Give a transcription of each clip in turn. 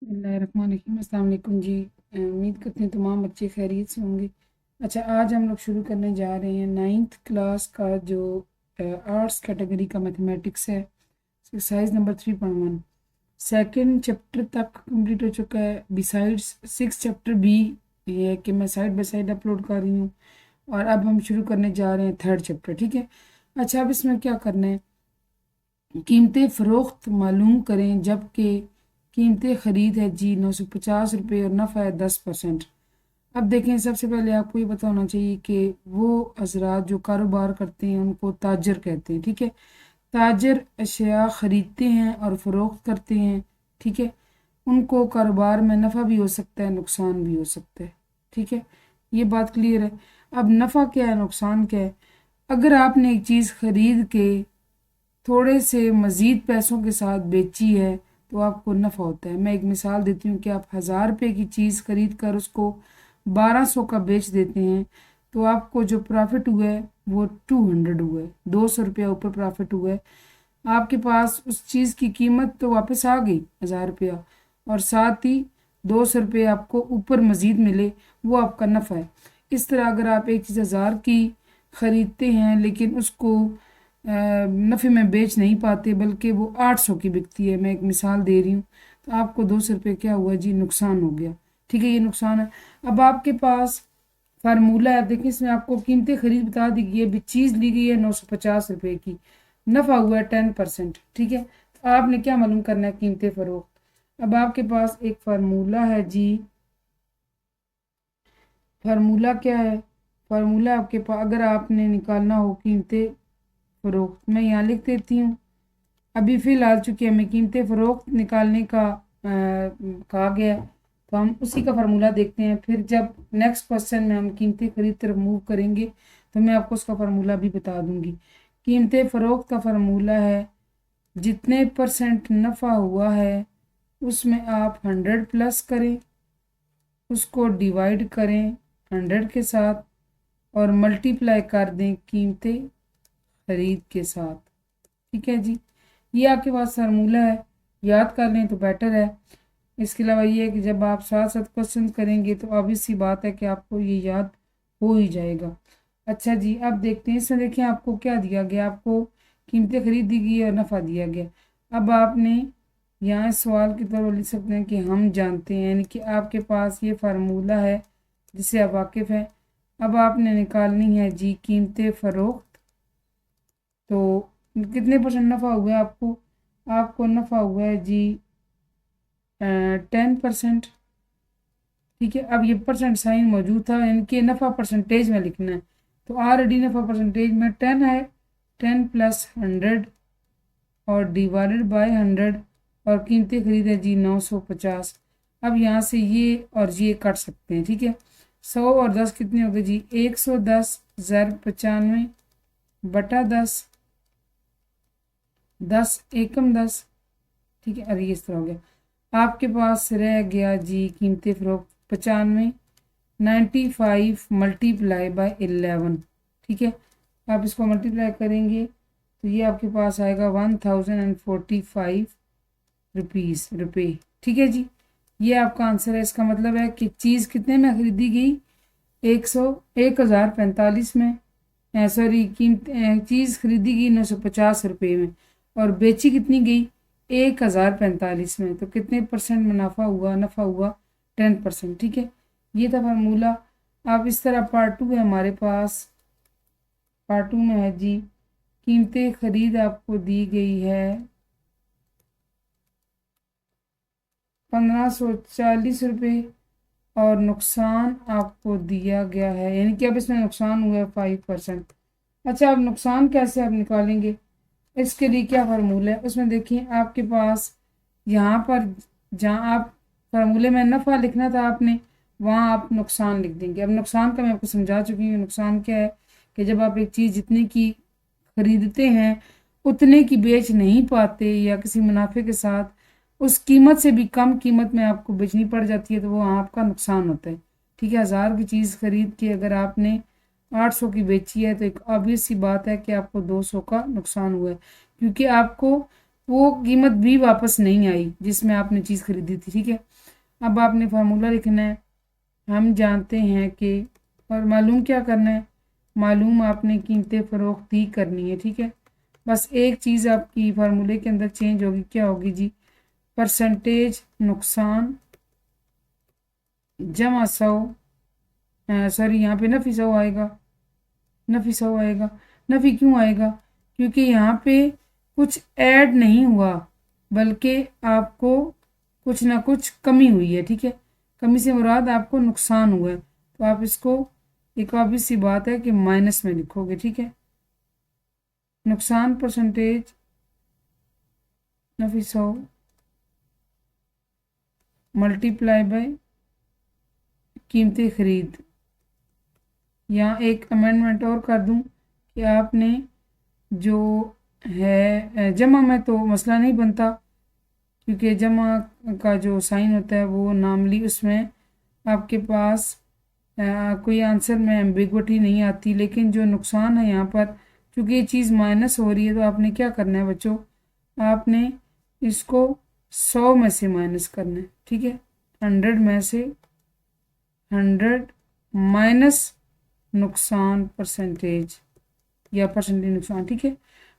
बिस्मिल्लाहिर्रहमानिर्रहीम। अस्सलाम वालेकुम जी। उम्मीद करते हैं तमाम बच्चे खैरियत से होंगे। अच्छा, आज हम लोग शुरू करने जा रहे हैं 9th क्लास का जो आर्ट्स कैटेगरी का मैथमेटिक्स है, एक्सरसाइज नंबर 3.1। सेकंड चैप्टर तक कंप्लीट हो चुका है। बिसाइड्स 6 चैप्टर भी ये है कि मैं साइड बाय साइड अपलोड कर रही हूँ। और अब हम शुरू करने जा रहे हैं थर्ड चैप्टर, ठीक है। अच्छा, अब इसमें क्या करना है, कीमतें फ़रोख्त मालूम करें, जबकि कीमतें ख़रीद है जी 950 रुपये और नफ़ा है 10%। अब देखें, सबसे पहले आपको ये पता होना चाहिए कि वो हजरात जो कारोबार करते हैं उनको ताजर कहते हैं, ठीक है। ताजर अशिया ख़रीदते हैं और फ़रोख्त करते हैं, ठीक है। उनको कारोबार में नफ़ा भी हो सकता है, नुकसान भी हो सकता है, ठीक है। ये बात क्लियर है। अब नफ़ा क्या है, नुकसान क्या है। अगर आपने एक चीज़ ख़रीद के थोड़े से मज़ीद पैसों के साथ बेची है तो आपको नफ़ा होता है। मैं एक मिसाल देती हूँ कि आप 1000 रुपये की चीज़ खरीद कर उसको 1200 का बेच देते हैं तो आपको जो प्रॉफिट हुआ है वो 200 हुआ है, 200 रुपया ऊपर प्रॉफिट हुआ है। आपके पास उस चीज़ की कीमत तो वापस आ गई 1000 रुपया, और साथ ही 200 रुपये आपको ऊपर मज़ीद मिले, वो आपका नफ़ा है। इस तरह अगर आप एक चीज़ 1000 की ख़रीदते हैं लेकिन उसको नफ़े में बेच नहीं पाते बल्कि वो 800 की बिकती है, मैं एक मिसाल दे रही हूँ, तो आपको 200 रुपये क्या हुआ जी, नुकसान हो गया, ठीक है। ये नुकसान है। अब आपके पास फार्मूला है, देखिए इसमें आपको कीमतें खरीद बता दी गई है, चीज़ ली गई है 950 रुपये की, नफ़ा हुआ है 10%, ठीक है। तो आपने क्या मालूम करना है, कीमतें फ़रोख्त। अब आपके पास एक फार्मूला है जी, फार्मूला क्या है, फार्मूला आपके पास अगर आपने निकालना हो कीमतें फ़रोख्त, मैं यहाँ लिख देती हूँ। अभी फ़िलहाल चूँकि हमें कीमतें फ़रोख्त निकालने का कहा गया है तो हम उसी का फार्मूला देखते हैं। फिर जब नेक्स्ट क्वेश्चन में हम कीमतें खरीद तरफ मूव करेंगे तो मैं आपको उसका फार्मूला भी बता दूंगी। कीमतें फ़रोख्त का फार्मूला है, जितने परसेंट नफ़ा हुआ है उसमें आप 100 प्लस करें, उसको डिवाइड करें 100 के साथ और मल्टीप्लाई कर दें कीमतें खरीद के साथ, ठीक है जी। ये आपके पास फार्मूला है, याद कर लें तो बेटर है। इसके अलावा ये है कि जब आप साथ साथ क्वेश्चन करेंगे तो ऑब्वियस सी बात है कि आपको ये याद हो ही जाएगा। अच्छा जी, अब देखते हैं, इसमें देखिए आपको क्या दिया गया, आपको कीमतें खरीद दी गई और नफ़ा दिया गया। अब आपने यहाँ सवाल की तरह लिख सकते हैं कि हम जानते हैं, यानी कि आपके पास ये फार्मूला है जिससे आप वाकिफ़ हैं। अब आपने निकालनी है जी कीमतें फ़रोख्त। तो कितने परसेंट नफ़ा हुआ है आपको, आपको नफ़ा हुआ है जी 10%, ठीक है। अब ये परसेंट साइन मौजूद था, इनके नफ़ा परसेंटेज में लिखना है, तो ऑलरेडी नफ़ा परसेंटेज में 10 है, 10 प्लस 100 और डिवाइडेड बाय 100 और कीमतें खरीद है जी 950। अब यहाँ से ये और ये काट सकते हैं, ठीक है। 100 और 10 कितने हो गए जी, 110 ज़र 95 बटा 10, 10 एकम 10, ठीक है। अब ये इस तरह हो गया। आपके पास रह गया जी कीमतें फ़रोख्त 95, 95 मल्टीप्लाई बाय 11, ठीक है। आप इसको मल्टीप्लाई करेंगे तो ये आपके पास आएगा 1045 रुपये, ठीक है जी। ये आपका आंसर है। इसका मतलब है कि चीज़ कितने में खरीदी गई, 1045 में, सॉरी कीमत चीज़ खरीदी गई 950 रुपये में और बेची कितनी गई 1045 में, तो कितने परसेंट मुनाफा हुआ, नफ़ा हुआ 10%, ठीक है। ये था फार्मूला। अब इस तरह पार्ट 2 है हमारे पास। पार्ट 2 में है जी, कीमतें खरीद आपको दी गई है 1540 रुपये और नुकसान आपको दिया गया है, यानी कि अब इसमें नुकसान हुआ है 5%। अच्छा, अब नुकसान कैसे आप निकालेंगे, इसके लिए क्या फार्मूला है, उसमें देखिए आपके पास यहाँ पर जहाँ आप फार्मूले में नफ़ा लिखना था आपने, वहाँ आप नुकसान लिख देंगे। अब नुकसान का मैं आपको समझा चुकी हूँ। नुकसान क्या है कि जब आप एक चीज़ जितने की खरीदते हैं उतने की बेच नहीं पाते या किसी मुनाफे के साथ उस कीमत से भी कम कीमत में आपको बेचनी पड़ जाती है, तो वो आपका नुकसान होता है, ठीक है। 1000 की चीज़ खरीद के अगर आपने 800 की बेची है तो एक ऑब्वियस सी बात है कि आपको 200 का नुकसान हुआ है, क्योंकि आपको वो कीमत भी वापस नहीं आई जिसमें आपने चीज़ खरीदी थी, ठीक है। अब आपने फार्मूला लिखना है। हम जानते हैं कि, और मालूम क्या करना है, मालूम आपने कीमतें फ़रोख्त ही करनी है, ठीक है। बस एक चीज़ आपकी फार्मूले के अंदर चेंज होगी, क्या होगी जी, परसेंटेज नुकसान जमा 100, सॉरी यहाँ पे नफ़ी 100 आएगा, नफ़ी 100 आएगा। नफ़ी क्यों आएगा, क्योंकि यहाँ पे कुछ ऐड नहीं हुआ, बल्कि आपको कुछ ना कुछ कमी हुई है, ठीक है। कमी से मुराद आपको नुकसान हुआ है, तो आप इसको, एक ऑब्वियस सी बात है कि माइनस में लिखोगे, ठीक है। नुकसान परसेंटेज नफ़ी 100 मल्टीप्लाई बाय कीमती खरीद। यहाँ एक अमेंडमेंट और कर दूँ कि आपने जो है जमा में तो मसला नहीं बनता, क्योंकि जमा का जो साइन होता है वो नामली, उसमें आपके पास कोई आंसर में एम्बिग्विटी नहीं आती। लेकिन जो नुकसान है यहाँ पर, क्योंकि ये चीज़ माइनस हो रही है, तो आपने क्या करना है बच्चों, आपने इसको 100 में से माइनस करना है, ठीक है। 100 में से 100 माइनस नुकसान परसेंटेज, या परसेंटेज नुकसान, ठीक है।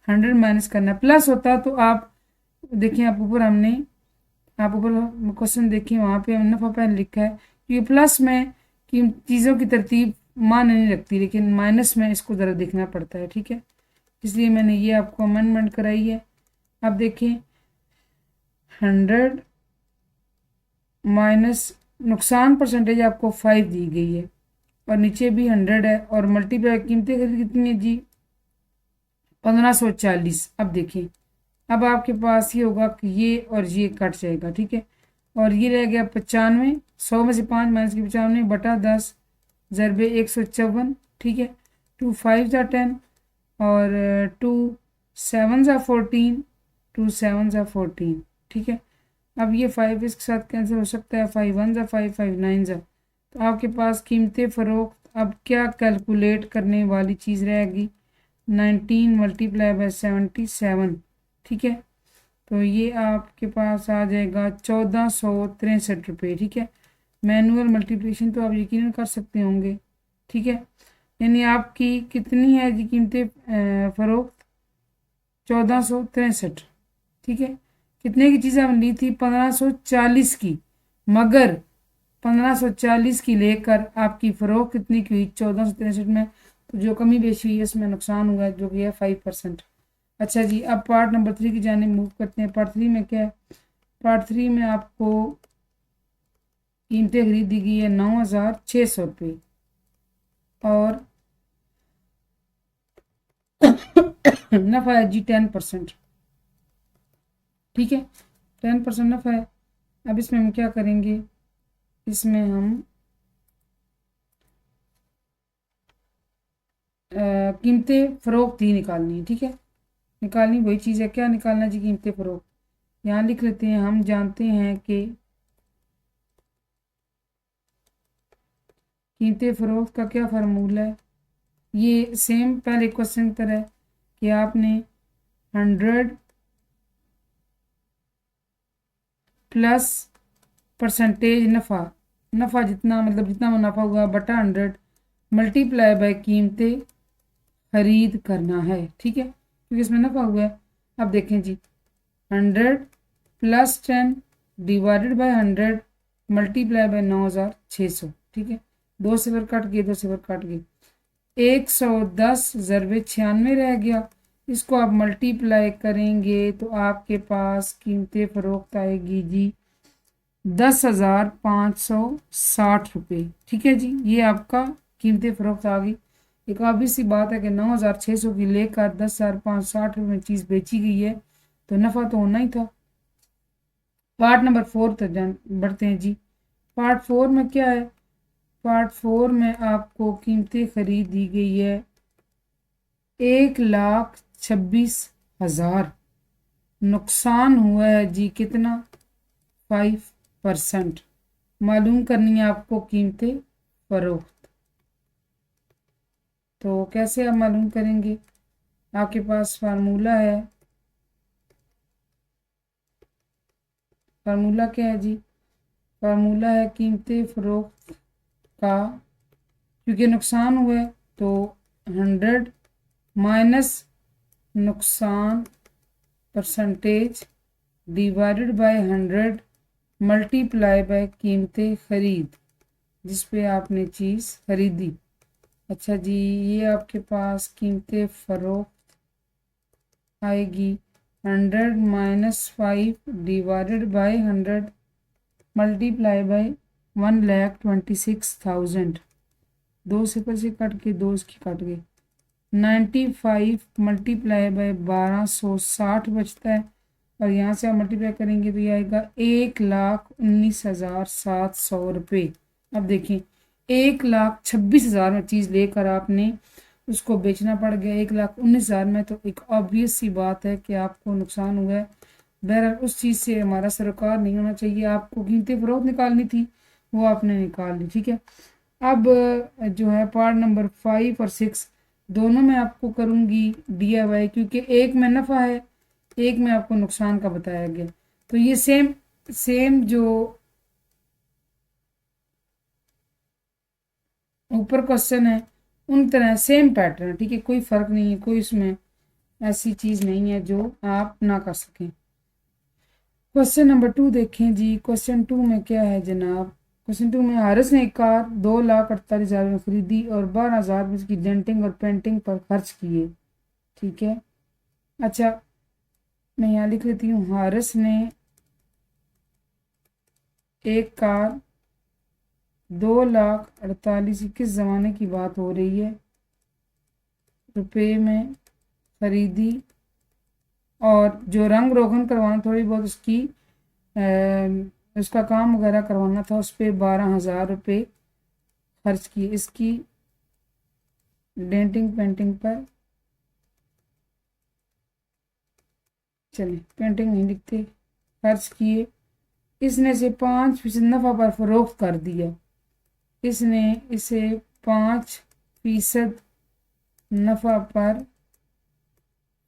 100 माइनस करना है। प्लस होता तो आप देखिए, आप ऊपर हमने, आप ऊपर क्वेश्चन देखिए, वहाँ पे हमने नफ़ा पहले लिखा है, क्योंकि प्लस में कि चीज़ों की तरतीब मायने नहीं रखती, लेकिन माइनस में इसको ज़रा देखना पड़ता है, ठीक है। इसलिए मैंने ये आपको अमेंडमेंट कराई है। अब देखिए 100 माइनस नुकसान परसेंटेज आपको 5 दी गई है, और नीचे भी 100 है, और मल्टीप्लाई कीमतें कितनी है जी, 1540। अब देखिए, अब आपके पास ये होगा कि ये और ये कट जाएगा, ठीक है। और ये रह गया 95, 100 में से 5 माइनस की 95 बटा 10 ज़रबे 154, ठीक है। 2 5 ज़ा 10, और 2 7 ज़ा 14, 2 7 ज़ा 14, ठीक है। अब ये 5 इसके साथ कैंसिल हो सकता है, 5 1 ज़ा 5, 5 9 ज़ा, तो आपके पास कीमतें फ़रोख्त अब क्या कैलकुलेट करने वाली चीज़ रहेगी, 19 मल्टीप्लाई बाय 77, ठीक है। तो ये आपके पास आ जाएगा 1463 रुपये, ठीक है। मैनुअल मल्टीप्लिकेशन तो आप यकीनन कर सकते होंगे, ठीक है। यानी आपकी कितनी है जी कीमतें फ़रोख्त, 1463, ठीक है। कितने की चीज़ें हमने ली थी, 1540 की, मगर 1540 की लेकर आपकी फ़रोख्त कितनी की हुई, 1463 में। तो जो कमी बेशी हुई है उसमें नुकसान हुआ, जो कि है 5%। अच्छा जी, अब पार्ट नंबर 3 की जाने मूव करते हैं। पार्ट 3 में क्या है, पार्ट 3 में आपको कीमतें खरीदी गई है 9600 रुपये, और नफ़ा है जी 10%, ठीक है। 10% नफ़ा है। अब इसमें हम क्या करेंगे, इसमें हम कीमतें फ़रोख्त ही निकालनी है, ठीक है। निकालनी वही चीज़ है, क्या निकालना जी, कीमतें फ़रोख्त। यहाँ लिख लेते हैं, हम जानते हैं कि कीमतें फ़रोख्त का क्या फार्मूला है। ये सेम पहले क्वेश्चन की तरह कि आपने 100 प्लस परसेंटेज नफ़ा, नफ़ा जितना मतलब जितना मुनाफा हुआ बटा 100 मल्टीप्लाई बाय कीमतें खरीद करना है, ठीक है, क्योंकि इसमें नफ़ा हुआ है। अब देखें जी, 100 plus 10 divided by 100 multiply bye 9600, ठीक है। 2 सिफर कट गए, 2 सिफर कट गए, 110 ज़रबे 96 रह गया। इसको आप मल्टीप्लाई करेंगे तो आपके पास कीमतें फ़रोख्त आएगी जी 10,560 रुपये, ठीक है जी। ये आपका कीमतें फ़रोख्त आ गई। एक ऑब्वियस सी बात है कि 9,600 की लेकर 10,560 रुपये में चीज़ बेची गई है, तो नफ़ा तो होना ही था। पार्ट नंबर 4 तक बढ़ते हैं जी। पार्ट 4 में क्या है, पार्ट 4 में आपको कीमतें खरीद दी गई है 1,26,000, नुकसान हुआ है जी कितना, 5%। मालूम करनी है आपको कीमतें फ़रोख्त। तो कैसे आप मालूम करेंगे, आपके पास फार्मूला है, फार्मूला क्या है जी? फार्मूला है कीमत फ़रोख्त का, क्योंकि नुकसान हुआ है तो 100 माइनस नुकसान percentage divided by 100 multiply bye कीमत ख़रीद जिस पे आपने चीज़ खरीदी। अच्छा जी, ये आपके पास कीमत फ़रोख्त आएगी 100 minus 5 divided by 100 multiply bye 1,26,000। 2 सिफर से कट के 2 इसकी कट गए। 95 मल्टीप्लाई बाय 1260 बचता है, और यहाँ से आप मल्टीप्लाई करेंगे तो ये आएगा 1,19,700 रुपये। अब देखें 1,26,000 में चीज़ लेकर आपने उसको बेचना पड़ गया 1,19,000 में, तो एक ऑब्वियस सी बात है कि आपको नुकसान हुआ है। बहरहाल उस चीज़ से हमारा सरोकार नहीं होना चाहिए। आपको कीमत फ़रोख्त निकालनी थी, वो आपने निकाल ली, ठीक है। अब जो है पार्ट नंबर 5 और 6 दोनों में आपको करूँगी DIY, क्योंकि एक में नफ़ा है, एक में आपको नुकसान का बताया गया। तो ये सेम जो ऊपर क्वेश्चन है उन तरह सेम पैटर्न, ठीक है, कोई फ़र्क नहीं है, कोई इसमें ऐसी चीज़ नहीं है जो आप ना कर सकें। क्वेश्चन नंबर 2 देखें जी। क्वेश्चन 2 में क्या है जनाब? क्वेश्चन 2 में हारिस ने एक कार 2,48,000 में ख़रीदी और 12,000 में इसकी डेंटिंग और पेंटिंग पर खर्च किए, ठीक है। अच्छा, मैं यहाँ लिख लेती हूँ, हारिस ने एक कार 2,48,000, किस ज़माने की बात हो रही है, रुपए में ख़रीदी, और जो रंग रोगन करवाना थोड़ी बहुत उसका काम वगैरह करवाना था, उस पर 12,000 रुपये खर्च किए। इसकी डेंटिंग पेंटिंग पर, चलिए पेंटिंग नहीं लिखते, खर्च किए। इसने इसे 5% नफ़ा पर फ़रोख्त कर दिया। इसने इसे 5% नफ़ा पर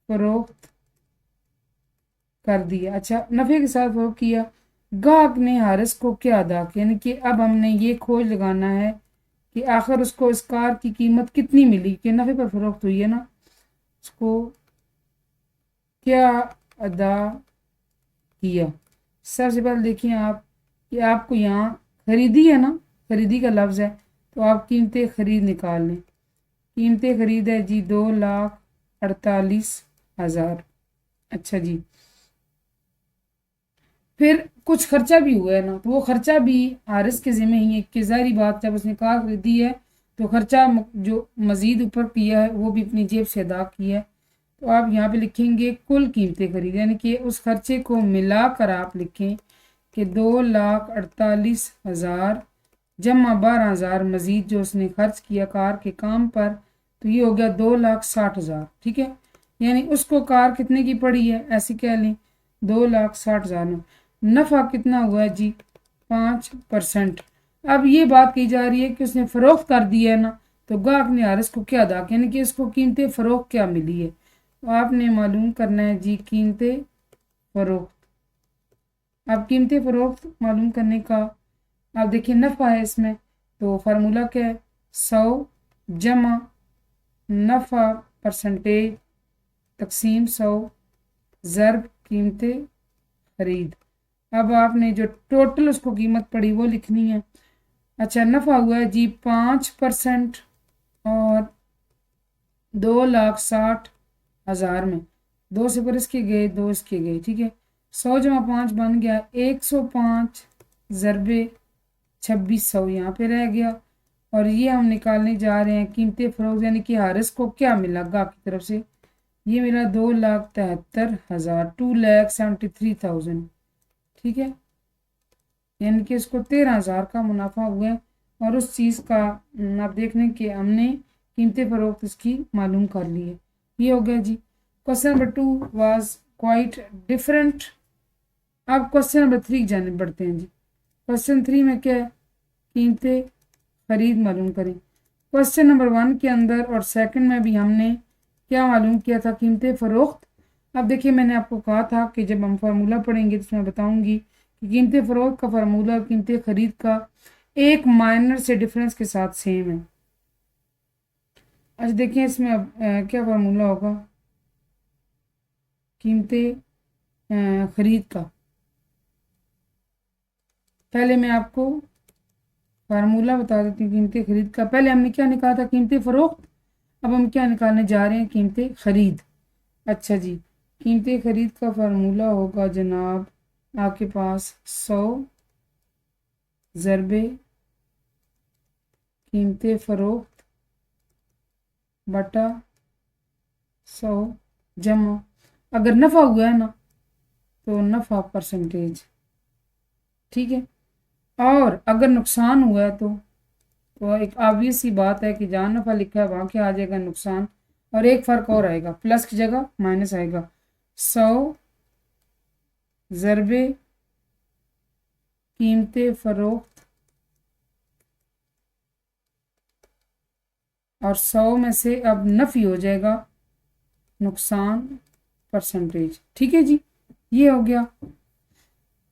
फ़रोख्त कर दिया। अच्छा, नफ़े के साथ फ़रोख्त किया। गाहक ने हारिस को क्या अदा किया, यानी कि अब हमने ये खोज लगाना है कि आखिर उसको इस कार की कीमत कितनी मिली, कि नफ़े पर फ़रोख्त हुई है ना, उसको क्या अदा किया। सबसे पहले देखिए आप कि आपको यहाँ ख़रीदी है ना, ख़रीदी का लफ्ज़ है, तो आप कीमत ख़रीद निकाल लें। कीमत ख़रीद है जी 2,48,000। अच्छा जी, फिर कुछ खर्चा भी हुआ है ना, तो वो खर्चा भी हारिस के ज़िम्मे ही है कि ज़ाहिर बात जब उसने कार खरीदी है तो खर्चा जो मज़ीद ऊपर किया है वो भी अपनी जेब से अदा किया है। तो आप यहाँ पे लिखेंगे कुल कीमतें खरीद, यानी कि उस खर्चे को मिलाकर आप लिखें कि 2,48,000 जमा 12,000 मज़ीद जो उसने खर्च किया कार के काम पर, तो ये हो गया 2,60,000, ठीक है। यानी उसको कार कितने की पड़ी है, ऐसे कह लें 2,60,000 में। नफ़ा कितना हुआ है जी? 5%। अब ये बात की जा रही है कि उसने फ़रोख्त कर दिया है ना, तो गाहक ने हारिस को क्या अदा किया, यानी कि इसको कीमत फ़रोख्त क्या मिली है, तो आपने मालूम करना है जी कीमत फ़रोख्त। अब कीमत फ़रोख्त मालूम करने का, आप देखिए नफ़ा है इसमें, तो फार्मूला क्या है, 100 जमा नफ़ा परसेंटेज तकसीम 100 ज़रब कीमत ख़रीद। अब आपने जो टोटल उसको कीमत पड़ी वो लिखनी है। अच्छा, नफ़ा हुआ है जी 5% और 2,60,000 में 2 सिफर इसके गए, 2 इसके गए, ठीक है। 100 जमा 5 बन गया 105 ज़रबे 2600 यहाँ पे रह गया। और ये हम निकालने जा रहे हैं कीमत फ़रोख्त, यानी कि हारिस को क्या मिला गाहक की तरफ से, ये मिला 2,73,000, 2,73,000, ठीक है। यानी कि इसको 13,000 का मुनाफा हुआ है, और उस चीज़ का आप देख लें कि हमने कीमत फ़रोख्त इसकी मालूम कर ली है। ये हो गया जी। Question number 2 was quite different. अब क्वेश्चन नंबर 3 की जाने बढ़ते हैं जी। क्वेश्चन 3 में क्या है, कीमत ख़रीद मालूम करें। क्वेश्चन नंबर 1 के अंदर और सेकंड में भी हमने क्या मालूम किया था, कीमत फ़रोख्त। अब देखिए मैंने आपको कहा था कि जब हम फार्मूला पढ़ेंगे तो मैं बताऊंगी कि कीमत फ़रोख्त का फार्मूला और कीमत ख़रीद का एक माइनर से डिफरेंस के साथ सेम है। अच्छा देखिए इसमें अब क्या फार्मूला होगा कीमत ख़रीद का। पहले मैं आपको फार्मूला बता देती हूँ कीमत ख़रीद का। पहले हमने क्या निकाला था कीमत फ़रोख्त, अब हम क्या निकालने जा रहे हैं कीमत ख़रीद। अच्छा जी, कीमत ख़रीद का फार्मूला होगा जनाब आपके पास 100 ज़रबे कीमत फ़रोख्त बटा 100 जमा, अगर नफ़ा हुआ है ना तो नफ़ा परसेंटेज, ठीक है। और अगर नुकसान हुआ है तो एक ऑब्वियस सी बात है कि जहाँ नफ़ा लिखा है वहाँ क्या आ जाएगा नुकसान, और एक फ़र्क और आएगा, प्लस की जगह माइनस आएगा। 100 ज़रबे कीमत फ़रोख्त और 100 में से अब नफ़ी हो जाएगा नुकसान परसेंटेज, ठीक है जी, ये हो गया।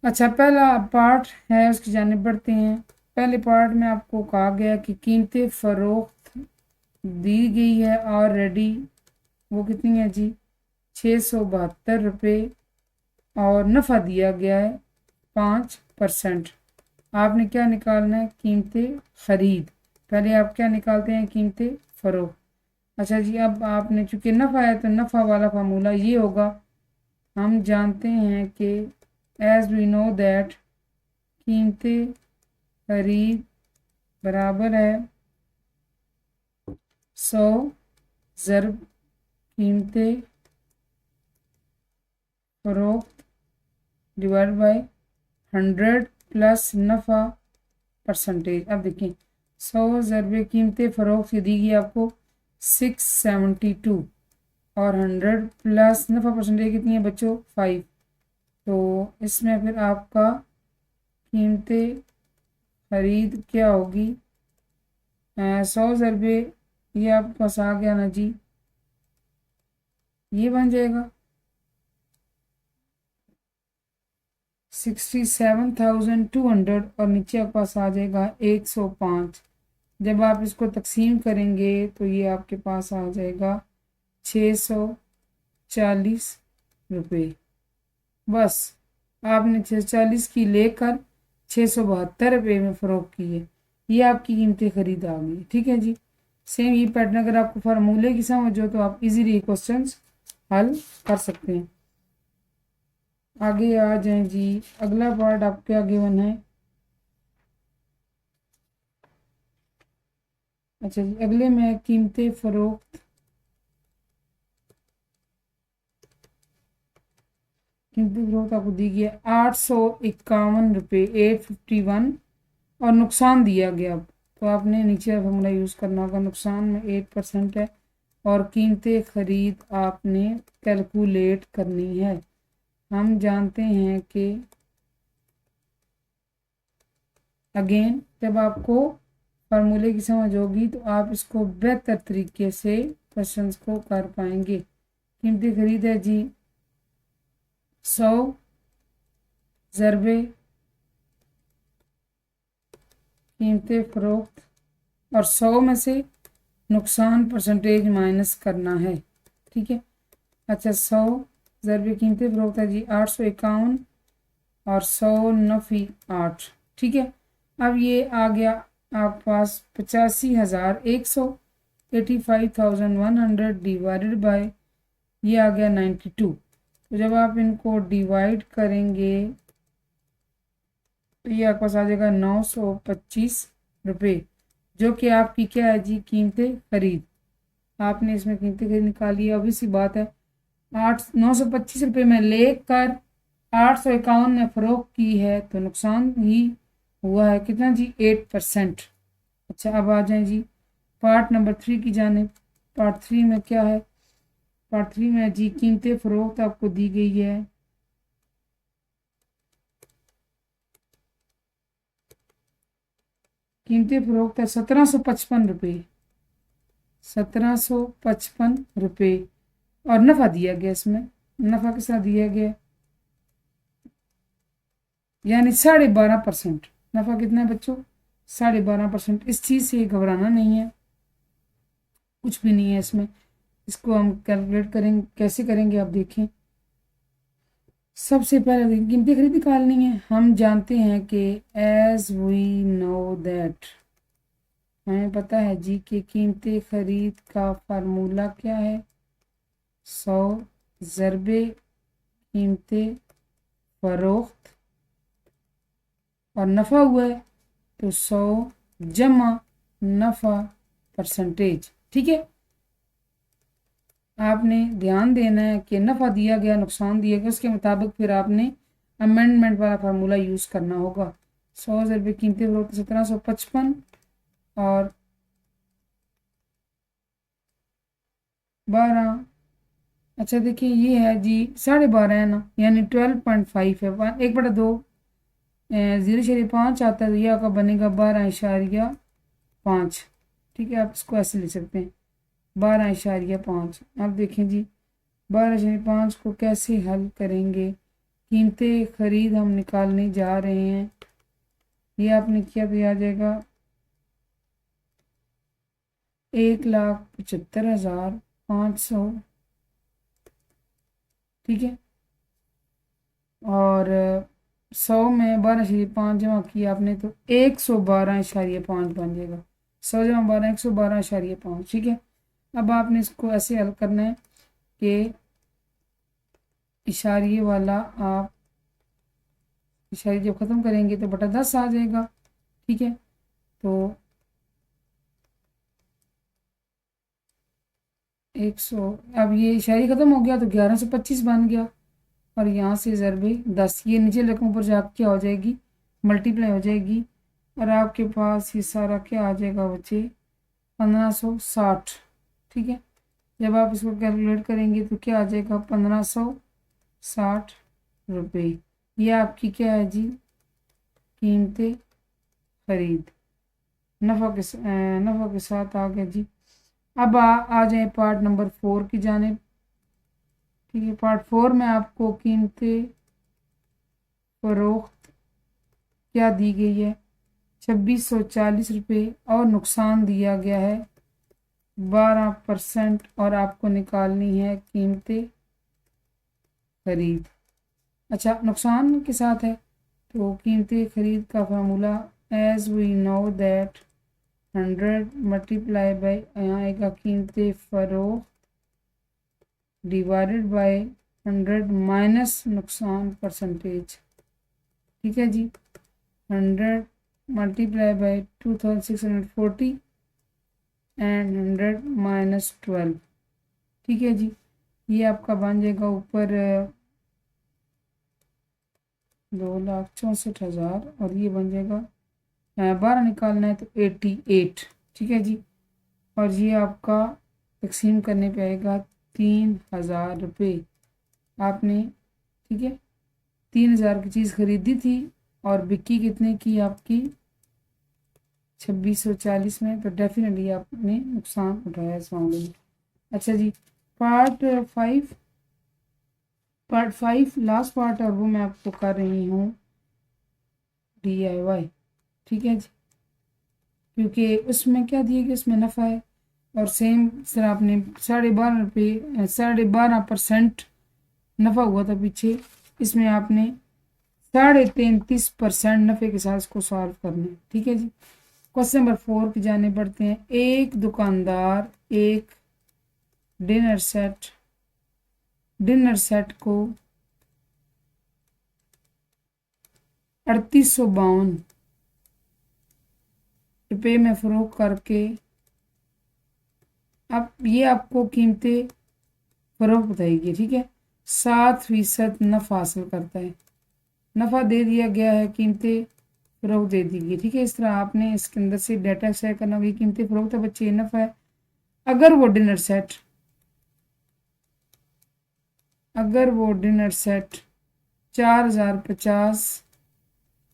अच्छा पहला पार्ट है उसकी जानिब बढ़ते हैं। पहले पार्ट में आपको कहा गया कि कीमत फ़रोख्त दी गई है ऑलरेडी, वो कितनी है जी 672 रुपये, और नफ़ा दिया गया है 5%। आपने क्या निकालना है कीमत ख़रीद। पहले आप क्या निकालते हैं कीमत फ़रोख्त। अच्छा जी, अब आपने चूँकि नफ़ा है तो नफ़ा वाला फार्मूला ये होगा, हम जानते हैं कि एज वी नो दैट कीमत ख़रीद बराबर है 100 ज़रब कीमत फ़रोख्त डिवाइड बाई 100 प्लस नफ़ा परसेंटेज। अब देखिए 100 ज़रबे कीमत फ़रोख्त की दी गई आपको 672, और 100 प्लस नफ़ा परसेंटेज कितनी है बच्चों 5, तो इसमें फिर आपका कीमत ख़रीद क्या होगी 100 ज़रबे, ये आपके पास आ गया ना जी, ये बन जाएगा 67,200, और नीचे आपके पास आ जाएगा 105। जब आप इसको तकसीम करेंगे तो ये आपके पास आ जाएगा 640 रुपये। बस आपने 640 की लेकर 672 रुपये में फ़रोख्त की है, ये आपकी कीमतें ख़रीद आ गई, ठीक है जी। सेम ये पैटर्न अगर आपको फार्मूले की समझ हो तो आप इजीली क्वेश्चंस हल कर सकते हैं। आगे आ जाएं जी, अगला पार्ट आपके आगे वन है। अच्छा जी, अगले में कीमत फ़रोख्त, कीमत फ़रोख्त आपको दी गई है 851 रुपये 851, और नुकसान दिया गया, तो आपने नीचे फॉर्मूला यूज़ करना होगा। नुकसान में 8% है, और कीमत ख़रीद आपने कैलकुलेट करनी है। हम जानते हैं कि अगेन जब आपको फार्मूले की समझ होगी तो आप इसको बेहतर तरीके से क्वेश्चंस को कर पाएंगे। कीमती ख़रीद है जी 100 ज़रबे कीमत फ़रोख्त, और 100 में से नुकसान परसेंटेज माइनस करना है, ठीक है। अच्छा 100 ज़रबे कीमत फ़रोख्त है जी 851, और 100 नफ़ी 8, ठीक है। अब ये आ गया आप पास 85,100, 85,100 डिवाइडेड बाय ये आ गया 92। तो जब आप इनको डिवाइड करेंगे तो ये आपके पास आ जाएगा 925 रुपये, जो कि आपकी क्या है जी कीमत ख़रीद। आपने इसमें कीमत ख़रीद निकाली है, ऑब्वियस सी बात है 925 रुपये में लेकर 851 में फ़रोख्त की है तो नुकसान ही हुआ है कितना जी 8%। अच्छा अब आ जाए जी पार्ट नंबर 3 की जानिब। पार्ट 3 में क्या है, पार्ट 3 में जी कीमत फ़रोख्त आपको दी गई है कीमत फ़रोख्त है 1755 रुपये, 1755 रुपये, और नफ़ा दिया गया, इसमें नफ़ा के साथ दिया गया यानी 12.5%। नफ़ा कितना है बच्चों? 12.5%। इस चीज़ से घबराना नहीं है, कुछ भी नहीं है इसमें। इसको हम कैलकुलेट करेंगे, कैसे करेंगे आप देखें। सबसे पहले कीमती खरीद निकालनी है। हम जानते हैं कि एज वी नो दैट, हमें पता है जी कि कीमती खरीद का फार्मूला क्या है। 100 ज़रबे कीमती फरोख्त, और नफ़ा हुआ है तो 100 जमा नफ़ा परसेंटेज। ठीक है, आपने ध्यान देना है कि नफ़ा दिया गया, नुकसान दिया गया, उसके मुताबिक फिर आपने अमेंडमेंट वाला फार्मूला यूज़ करना होगा। 100 ज़रबे कीमती फरोख्त 1755 और 12। अच्छा देखिए ये है जी 12.5 है ना, यानी 12.5 है। 1/2 0.5 आता है, तो ये आपका बनेगा 12.5। ठीक है, आप इसको ऐसे लिख सकते हैं 12.5। अब देखें जी 12.5 को कैसे हल करेंगे। कीमतें खरीद हम निकालने जा रहे हैं। ये आपने किया तो आ जाएगा 1,75,500। ठीक है, और 100 में 12.5 जमा किया आपने तो 112.5 बन जाएगा। 100 जमा 12 112.5। ठीक है, अब आपने इसको ऐसे हल करना है कि इशारिये वाला आप इशारे जब ख़त्म करेंगे तो बटा 10 आ जाएगा। ठीक है, तो 100, अब ये इशारे ख़त्म हो गया तो 1125 बन गया, और यहाँ से ज़रबे 10, ये नीचे रकम पर जाकर क्या हो जाएगी, मल्टीप्लाई हो जाएगी, और आपके पास ये सारा क्या आ जाएगा बच्चे, 1560। ठीक है, जब आप इसको कैलकुलेट करेंगे तो क्या आ जाएगा, 1560 रुपये। ये आपकी क्या है जी, कीमतें खरीद नफ़ा के साथ आ गया जी। अब आ जाए पार्ट नंबर 4 की जानिब। ठीक है, पार्ट 4 में आपको कीमतें फरोख्त क्या दी गई है, 2640 रुपये, और नुकसान दिया गया है 12%, और आपको निकालनी है कीमतें खरीद। अच्छा, नुकसान के साथ है तो कीमतें खरीद का formula as we know that 100 multiply by, यहाँ आएगा कीमतें फरोख्त डिवाइडेड बाय 100 माइनस नुकसान परसेंटेज। ठीक है जी, 100 मल्टीप्लाई बाय 2640 एंड 100 माइनस 12। ठीक है जी, ये आपका बन जाएगा ऊपर 2,64,000, और ये बन जाएगा 12 निकालना है तो 88। ठीक है जी, और ये आपका तकसीम करने पे आएगा 3,000 रुपये आपने। ठीक है, 3,000 की चीज़ खरीदी थी और बिक्की कितने की आपकी, 2640 में, तो डेफिनेटली आपने नुकसान उठाया इस मामले में। अच्छा जी, पार्ट 5, लास्ट पार्ट, और वो मैं आपको कर रही हूँ DIY। ठीक है जी, क्योंकि उसमें क्या दिया गया, उसमें नफ़ा है, और सेम सर आपने 12.5 रुपये 12.5% नफ़ा हुआ था पीछे, इसमें आपने 33.5% नफ़े के साथ इसको सॉल्व करना है। ठीक है जी, क्वेश्चन नंबर 4 की जाने पड़ते हैं। एक दुकानदार एक डिनर सेट को 3852 रुपये में फ़रोख्त करके, अब ये आपको कीमतें फ़रोख्त बताएगी। ठीक है, 7% नफ़ा हासिल करता है, नफ़ा दे दिया गया है, कीमतें फ़रोख्त दे दी गई। ठीक है, इस तरह आपने इसके अंदर से डाटा शेयर करना होगी। कीमतें फ़रोख्त है बच्चे, नफ़ा है। अगर वो डिनर सेट 4,050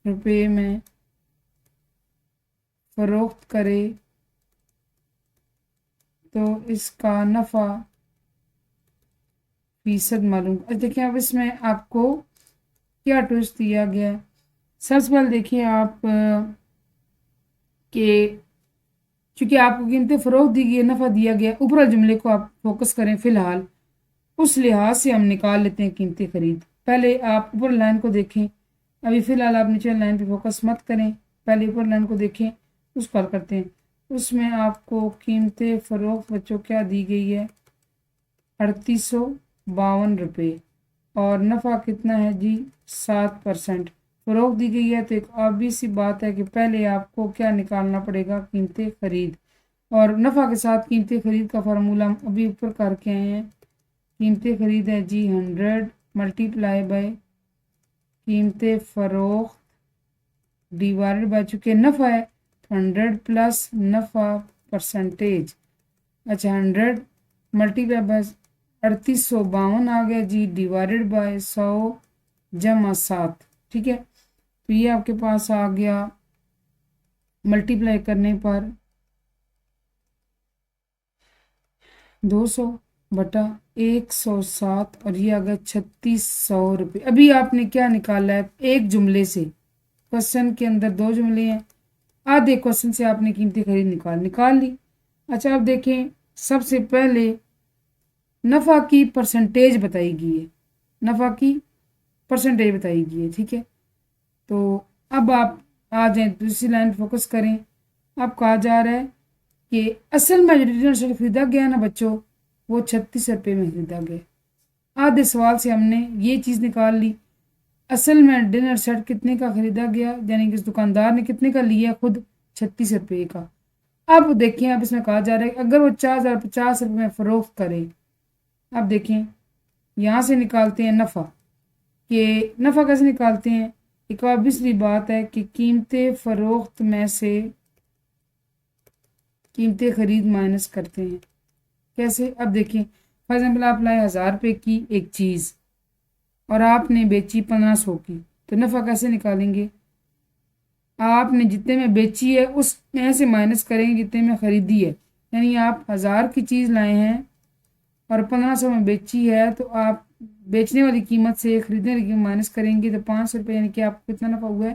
रुपये में फ़रोख्त करे तो इसका नफ़ा फीसद मालूम। देखिए अब इसमें आपको क्या ट्विस्ट दिया गया है, सबसे पहले देखिए आप कि चूंकि आपको कीमतें फरोख्त दी गई है, नफ़ा दिया गया, ऊपर वाले जुमले को आप फोकस करें फिलहाल, उस लिहाज से हम निकाल लेते हैं कीमती खरीद। पहले आप ऊपर लाइन को देखें, अभी फिलहाल आप नीचे लाइन पे फोकस मत करें, पहले ऊपर लाइन को देखें, उसको हल करते हैं। उसमें आपको कीमतें फरोख्त बच्चों क्या दी गई है, 3852 रुपये, और नफ़ा कितना है जी, 7%। फरोख्त दी गई है तो एक ऑब्वियस सी बात है कि पहले आपको क्या निकालना पड़ेगा, कीमतें खरीद। और नफ़ा के साथ कीमतें खरीद का फार्मूला हम अभी ऊपर करके आए हैं। कीमतें खरीद है जी 100 मल्टीप्लाई बाय कीमतें फ़रोख्त डिवाइडेड बाय, चूँकि नफ़ा है तो 100 प्लस नफ़ा परसेंटेज। अच्छा 100 मल्टीप्लाई बाय 3852 आ गया जी, डिवाइडेड बाय 100 जमा 7। ठीक है, तो ये आपके पास आ गया मल्टीप्लाई करने पर 200 बटा 107, और ये आ गया 3600 रुपये। अभी आपने क्या निकाला है, एक जुमले से, क्वेश्चन के अंदर दो जुमले हैं, आधे क्वेश्चन से आपने कीमती खरीद निकाल ली। अच्छा अब देखें, सबसे पहले नफ़ा की परसेंटेज बताई गई है, नफ़ा की परसेंटेज बताई गई है। ठीक है, तो अब आप आ जाए दूसरी लाइन फोकस करें। अब कहा जा रहा है कि असल में जो डिनर सेट खरीदा गया ना बच्चों, वो 36 रुपये में खरीदा गया। आधे सवाल से हमने ये चीज़ निकाल ली, असल में डिनर सेट कितने का खरीदा गया, यानी कि इस दुकानदार ने कितने का लिया, खुद 36 रुपये का। अब देखें, अब इसमें कहा जा रहा है कि अगर वो 4050 रुपये में फ़रोख्त करे। अब देखें, यहाँ से निकालते हैं नफ़ा, कि नफ़ा कैसे निकालते हैं, एक ऑब्वियसली बात है कि कीमतें फ़रोख्त में से कीमतें खरीद माइनस करते हैं। कैसे, अब देखिए, फॉर एग्जाम्पल आप लाए 1000 रुपये की एक चीज़ और आपने बेची 1500 की, तो नफ़ा कैसे निकालेंगे, आपने जितने में बेची है उसमें से माइनस करेंगे जितने में ख़रीदी है। यानी आप 1000 की चीज़ लाए हैं और 1500 में बेची है, तो आप बेचने वाली कीमत से खरीदने वाली कीमत माइनस करेंगे तो 500 रुपये, यानी कि आपको कितना नफ़ा हुआ है,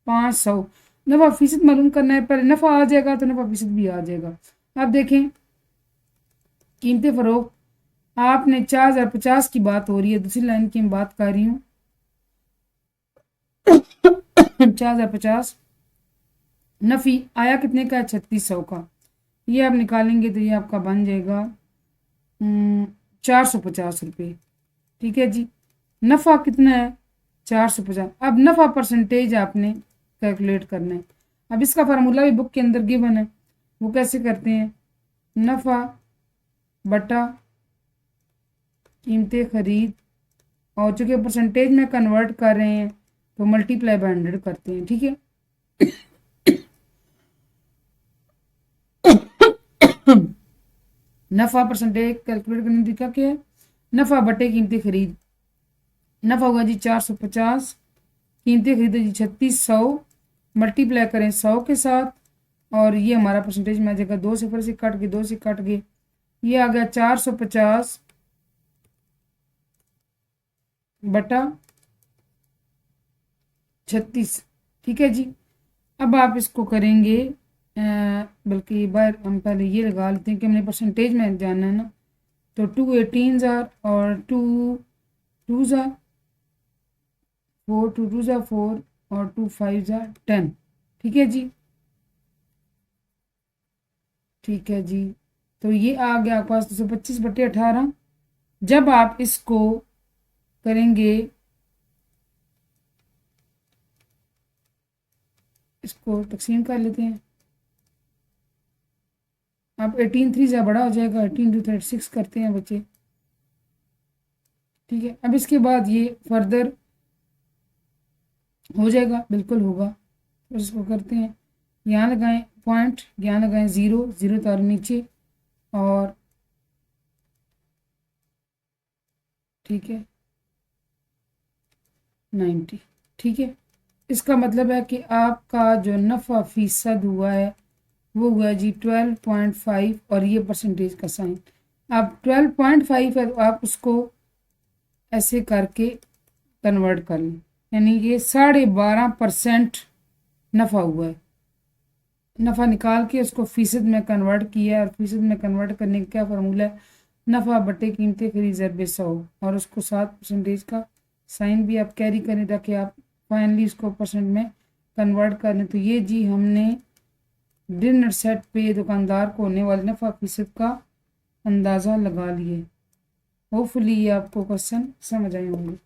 500। नफ़ा फ़ीसद मालूम करना है, पहले नफ़ा आ जाएगा तो नफ़ा फ़ीसद भी आ जाएगा। अब देखें, कीमतें फ़रोख्त आपने 4050 की बात हो रही है, दूसरी लाइन की मैं बात कर रही हूँ। 4050 नफ़ी आया कितने का है, 3600 का। ये आप निकालेंगे तो ये आपका बन जाएगा 450 रुपये। ठीक है जी, नफ़ा कितना है, 450। अब नफ़ा परसेंटेज आपने कैलकुलेट करना है। अब इसका फार्मूला भी बुक के अंदर गिवन है, वो कैसे करते हैं, नफ़ा बटा कीमतें खरीद, और चूँकि परसेंटेज में कन्वर्ट कर रहे हैं तो मल्टीप्लाई बाय 100 करते हैं। ठीक है, नफ़ा परसेंटेज कैलकुलेट करने तरीका क्या है, नफ़ा बटे कीमती खरीद। नफ़ा होगा जी 450, कीमती खरीद जी 3600, मल्टीप्लाई करें 100 के साथ, और ये हमारा परसेंटेज में आ जाएगा, 2 सिफर से कट गए, 2 से कट गए, ये आ गया 450 बटा 36। ठीक है जी, अब आप इसको करेंगे, बल्कि बार हम पहले ये लगा लेते हैं कि हमने परसेंटेज में जानना है ना, तो 2 18 और 2 ज़ा 4, 2 ज़ा 4 और 2 5 ज़ा 10। ठीक है जी, ठीक है जी, तो ये आ गया आपके पास 225 बटे 18। जब आप इसको करेंगे, इसको तकसीम कर लेते हैं। अब 18 3 ज़ा बड़ा हो जाएगा, 18 2 36 करते हैं बच्चे। ठीक है, अब इसके बाद ये फर्दर हो जाएगा, बिल्कुल होगा, तो इसको करते हैं, यहाँ लगाएं पॉइंट, यहाँ लगाएं ज़ीरो, ज़ीरो तार नीचे, और ठीक है 90। ठीक है, इसका मतलब है कि आपका जो नफ़ा फ़ीसद हुआ है वो हुआ है जी 12.5, और ये परसेंटेज का साइन। अब 12.5 है तो आप उसको ऐसे करके कन्वर्ट कर लें। यानी कि 12.5% नफ़ा हुआ है। नफ़ा निकाल के उसको फ़ीसद में कन्वर्ट किया और फ़ीसद में कन्वर्ट करने का क्या फार्मूला है, नफ़ा बटे कीमत खरीद ज़रब 100, और उसको 7% का साइन भी आप कैरी करें ताकि आप फाइनली इसको परसेंट में कन्वर्ट करें। तो ये जी हमने डिनर सेट पे दुकानदार को होने वाले नफ़ा फ़ीसद का अंदाज़ा लगा लिए। होपफुली ये आपको क्वेश्चन समझ आए होंगे।